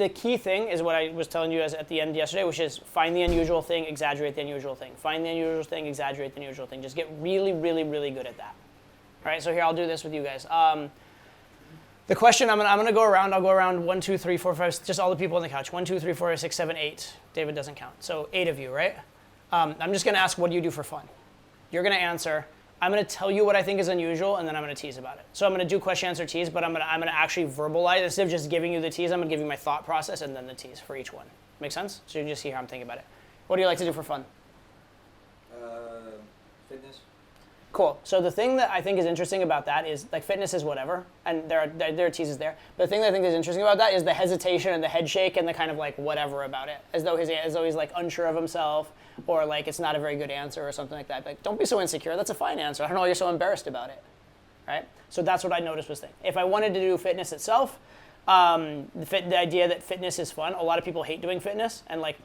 the key thing is what I was telling you at the end yesterday, which is find the unusual thing, exaggerate the unusual thing. Find the unusual thing, exaggerate the unusual thing. Just get really, really, really good at that. All right, so here, I'll do this with you guys. The question, I'm gonna go around. I'll go around 1, 2, 3, 4, 5, just all the people on the couch. 1, 2, 3, 4, 5, 6, 7, 8. David doesn't count. So 8 of you, right? I'm just gonna ask, what do you do for fun? You're gonna answer. I'm gonna tell you what I think is unusual, and then I'm gonna tease about it. So I'm gonna do question, answer, tease, but I'm gonna actually verbalize instead of just giving you the tease. I'm gonna give you my thought process and then the tease for each one. Make sense? So you just see how I'm thinking about it. What do you like to do for fun? Fitness. Cool. So the thing that I think is interesting about that is, like, fitness is whatever, and there are teases there. But the thing that I think is interesting about that is the hesitation and the head shake and the kind of like whatever about it, as though he's like unsure of himself, or like it's not a very good answer or something like that. Like, don't be so insecure. That's a fine answer. I don't know why you're so embarrassed about it, right? So that's what I noticed was thing. If I wanted to do fitness itself, the idea that fitness is fun. A lot of people hate doing fitness, and like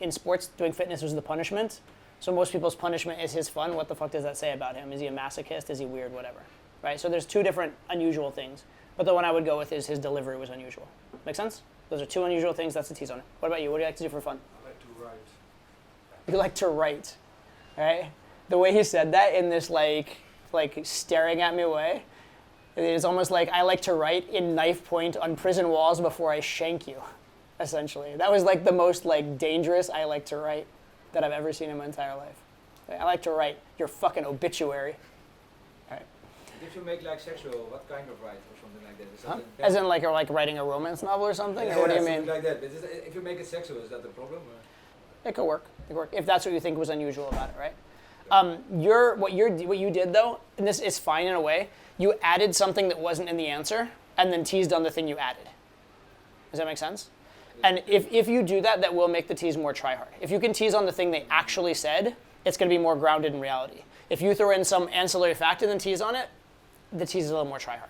in sports, doing fitness was the punishment. So most people's punishment is his fun. What the fuck does that say about him? Is he a masochist? Is he weird? Whatever, right? So there's two different unusual things. But the one I would go with is his delivery was unusual. Make sense? Those are two unusual things. That's the tease on it. What about you? What do you like to do for fun? I like to write. You like to write, right? The way he said that in this like staring at me way, it is almost like I like to write in knife point on prison walls before I shank you, essentially. That was like the most like dangerous I like to write that I've ever seen in my entire life. I like to write your fucking obituary. All right. If you make like sexual, what kind of write or something like that? Is that Huh? As in like writing a romance novel or something? Yeah, or what do you something mean? like that. But if you make it sexual, is that the problem? Or? It could work. It could work if that's what you think was unusual about it, right? What you did though, and this is fine in a way. You added something that wasn't in the answer, and then teased on the thing you added. Does that make sense? And if you do that, that will make the tease more try-hard. If you can tease on the thing they actually said, it's going to be more grounded in reality. If you throw in some ancillary fact and then tease on it, the tease is a little more try-hard.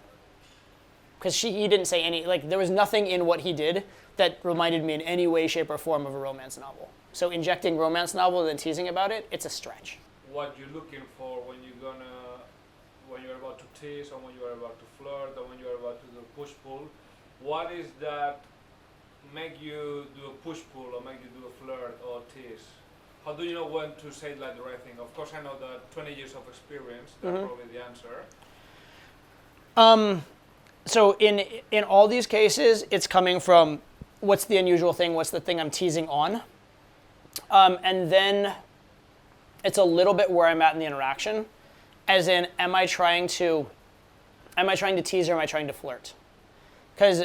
Because he didn't say any, like, there was nothing in what he did that reminded me in any way, shape, or form of a romance novel. So injecting romance novel and then teasing about it, it's a stretch. What you're looking for when you're about to tease, or when you are about to flirt, or when you are about to do push-pull, what is that make you do a push-pull, or make you do a flirt or tease? How do you know when to say like the right thing? Of course, I know that 20 years of experience, that's probably the answer. So in all these cases, it's coming from what's the unusual thing, what's the thing I'm teasing on, and then it's a little bit where I'm at in the interaction, as in, am I trying to tease or am I trying to flirt? Because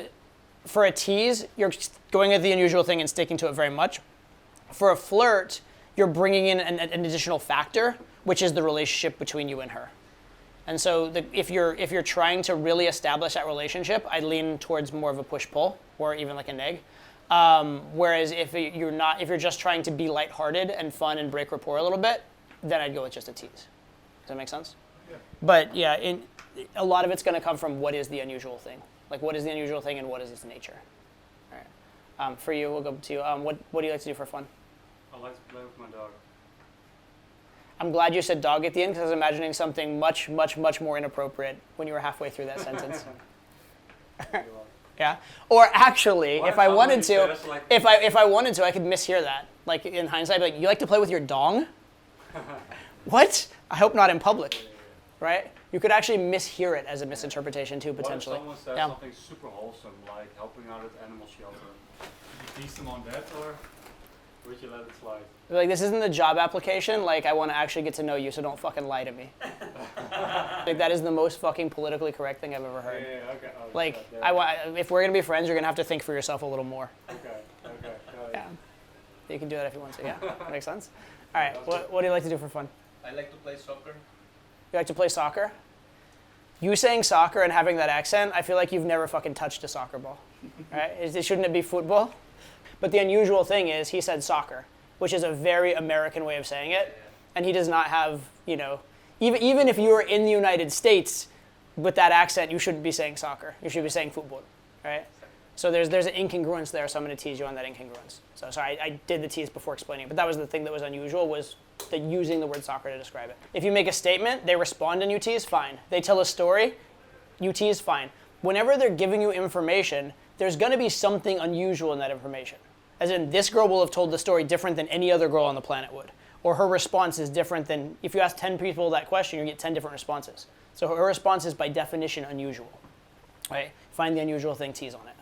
for a tease, you're going at the unusual thing and sticking to it very much. For a flirt, you're bringing in an additional factor, which is the relationship between you and her. And so if you're trying to really establish that relationship, I lean towards more of a push-pull or even like a neg. Whereas if you're just trying to be lighthearted and fun and break rapport a little bit, then I'd go with just a tease. Does that make sense? Yeah. But yeah, a lot of it's going to come from what is the unusual thing. Like, what is the unusual thing and what is its nature? All right. For you, we'll go to you. What do you like to do for fun? I like to play with my dog. I'm glad you said dog at the end because I was imagining something much, much, much more inappropriate when you were halfway through that sentence. Yeah. Or actually, if I wanted to, if I wanted to, I could mishear that. Like in hindsight, like, you like to play with your dong? What? I hope not in public, right? You could actually mishear it as a misinterpretation too, potentially. What if someone says something super wholesome, like helping out at animal shelter? Would you tease them on that, or would you let it slide? Like, this isn't the job application. Like, I want to actually get to know you, so don't fucking lie to me. Like, that is the most fucking politically correct thing I've ever heard. Yeah, okay. Oh, like, yeah. If we're gonna be friends, you're gonna have to think for yourself a little more. Okay. Got it. Yeah. You can do that if you want to. Yeah. Makes sense. All right. What do you like to do for fun? I like to play soccer. You like to play soccer? You saying soccer and having that accent, I feel like you've never fucking touched a soccer ball, right? Shouldn't it be football? But the unusual thing is he said soccer, which is a very American way of saying it. And he does not have, even if you were in the United States with that accent, you shouldn't be saying soccer. You should be saying football, right? So there's an incongruence there, so I'm going to tease you on that incongruence. So sorry, I did the tease before explaining it, but that was the thing that was unusual, was using the word soccer to describe it. If you make a statement, they respond and you tease, fine. They tell a story, you tease, fine. Whenever they're giving you information, there's going to be something unusual in that information. As in, this girl will have told the story different than any other girl on the planet would. Or her response is different than, if you ask 10 people that question, you get 10 different responses. So her response is by definition unusual. Right? Find the unusual thing, tease on it.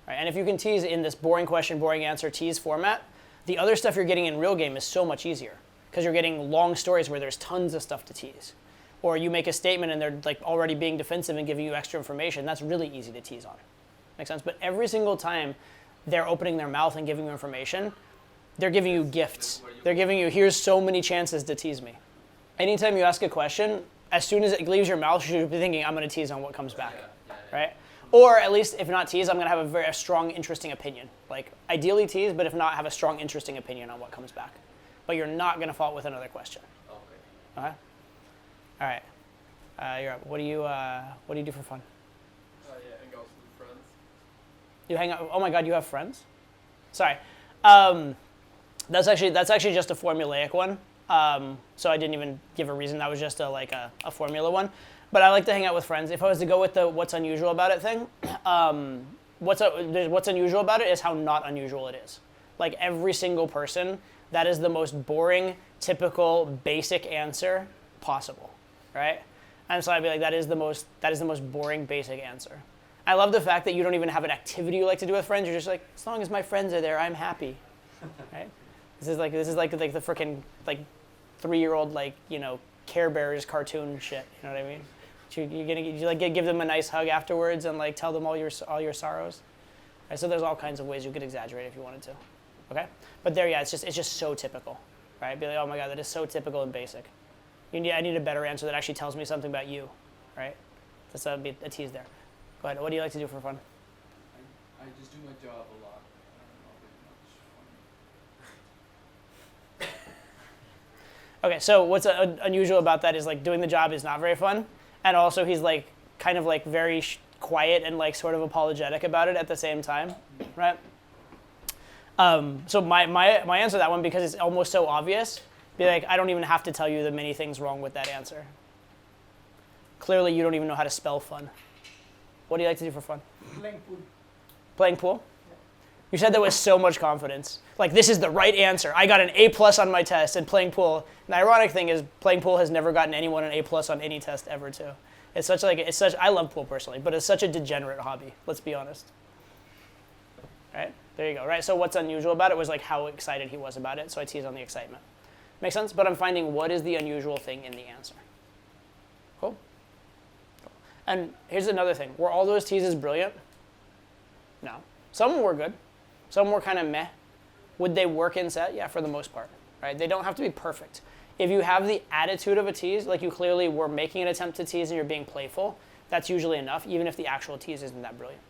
Right? And if you can tease in this boring question, boring answer, tease format, the other stuff you're getting in real game is so much easier. Because you're getting long stories where there's tons of stuff to tease. Or you make a statement and they're like already being defensive and giving you extra information. That's really easy to tease on. Make sense? But every single time they're opening their mouth and giving you information, they're giving you gifts. They're giving you, here's so many chances to tease me. Anytime you ask a question, as soon as it leaves your mouth, you should be thinking, I'm going to tease on what comes back. Right? Or at least, if not tease, I'm going to have a very strong, interesting opinion. Like, ideally tease, but if not, have a strong, interesting opinion on what comes back. But you're not going to follow it with another question. Okay? All right. You're up. What do you do for fun? Yeah, hang out with friends. You hang out. Oh my God, you have friends? Sorry. That's actually just a formulaic one. So I didn't even give a reason. That was just a formula one. But I like to hang out with friends. If I was to go with the what's unusual about it thing, what's unusual about it is how not unusual it is. Like every single person, that is the most boring, typical, basic answer possible, right? And so I'd be like, that is the most boring, basic answer. I love the fact that you don't even have an activity you like to do with friends. You're just like, as long as my friends are there, I'm happy, right? This is like the freaking 3-year-old Care Bears cartoon shit. You know what I mean? You give them a nice hug afterwards and like tell them all your sorrows. Right? So there's all kinds of ways you could exaggerate if you wanted to. Okay? But there, yeah, it's just so typical, right? Be like, oh my God, that is so typical and basic. I need a better answer that actually tells me something about you, right? That's a tease there. Go ahead. What do you like to do for fun? I just do my job a lot. I don't know, really much fun. Okay, so what's unusual about that is like doing the job is not very fun, and also he's like kind of like very quiet and like sort of apologetic about it at the same time, right? So my answer to that one, because it's almost so obvious, be like, I don't even have to tell you the many things wrong with that answer. Clearly, you don't even know how to spell fun. What do you like to do for fun? Playing pool. Playing pool? Yeah. You said that with so much confidence. Like, this is the right answer. I got an A+ on my test, and playing pool. The ironic thing is, playing pool has never gotten anyone an A+ on any test ever, too. I love pool personally, but it's such a degenerate hobby, let's be honest. Right? There you go, right? So what's unusual about it was like how excited he was about it, so I tease on the excitement. Make sense? But I'm finding what is the unusual thing in the answer. Cool? And here's another thing. Were all those teases brilliant? No. Some were good. Some were kind of meh. Would they work in set? Yeah, for the most part. Right? They don't have to be perfect. If you have the attitude of a tease, like you clearly were making an attempt to tease and you're being playful, that's usually enough, even if the actual tease isn't that brilliant.